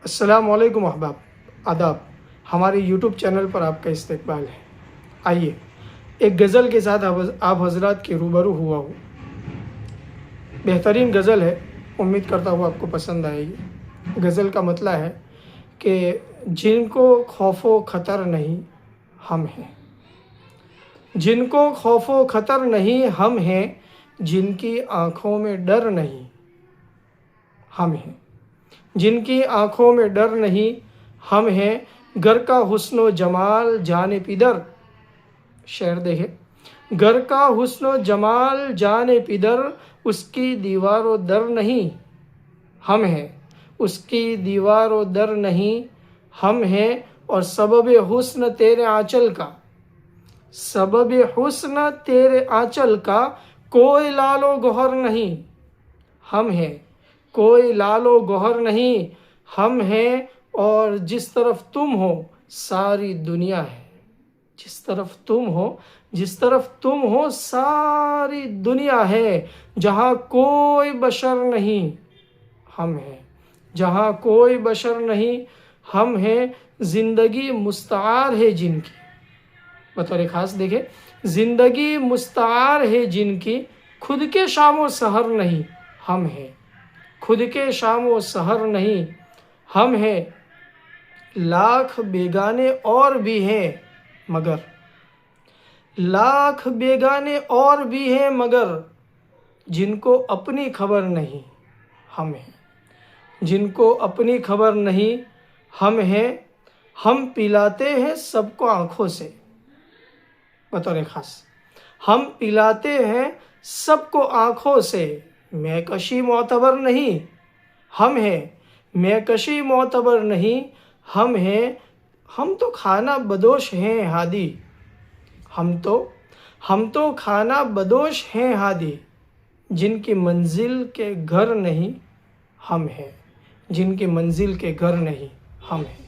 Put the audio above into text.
अस्सलामुअलैकुम अहबाब, आदाब। हमारे यूट्यूब चैनल पर आपका इस्तकबाल है। आइए एक गज़ल के साथ आप हजरात के रूबरू हुआ हूँ। बेहतरीन गज़ल है, उम्मीद करता हूँ आपको पसंद आएगी। गज़ल का मतलब है कि जिनको खौफो ख़तर नहीं हम हैं, जिनको खौफो ख़तर नहीं हम हैं, जिनकी आँखों में डर नहीं हम हैं, जिनकी आँखों में डर नहीं हम हैं। घर का हुस्न जमाल जाने पिदर, शेर देखे, घर का हुस्न जमाल जाने पिदर, उसकी दीवारों दर नहीं हम हैं, उसकी दीवारों दर नहीं हम हैं। और सबब हुस्न तेरे आंचल का, सबब हुस्न तेरे आंचल का, कोई लालो गोहर नहीं हम हैं, कोई लालो गोहर नहीं हम हैं। और जिस तरफ तुम हो सारी दुनिया है, जिस तरफ तुम हो, जिस तरफ तुम हो सारी दुनिया है। जहाँ कोई बशर नहीं हम हैं, जहाँ कोई बशर नहीं हम हैं। ज़िंदगी मुस्तार है जिनकी, बतौर ख़ास देखे, ज़िंदगी मुस्तार है जिनकी, खुद के शामो सहर नहीं हम हैं, खुद के शामो सहर नहीं हम हैं। लाख बेगाने और भी हैं मगर, लाख बेगाने और भी हैं मगर, जिनको अपनी खबर नहीं हम हैं, जिनको अपनी खबर नहीं हम हैं। हम पिलाते हैं सबको आँखों से, बतौर ख़ास, हम पिलाते हैं सबको आँखों से। मैकशी मोतबर नहीं हम हैं, मैकशी मोतबर नहीं हम हैं। हम तो खाना बदोश हैं हादी, हम तो खाना बदोश हैं हादी, जिनकी मंजिल के घर नहीं हम हैं, जिनकी मंजिल के घर नहीं हम हैं।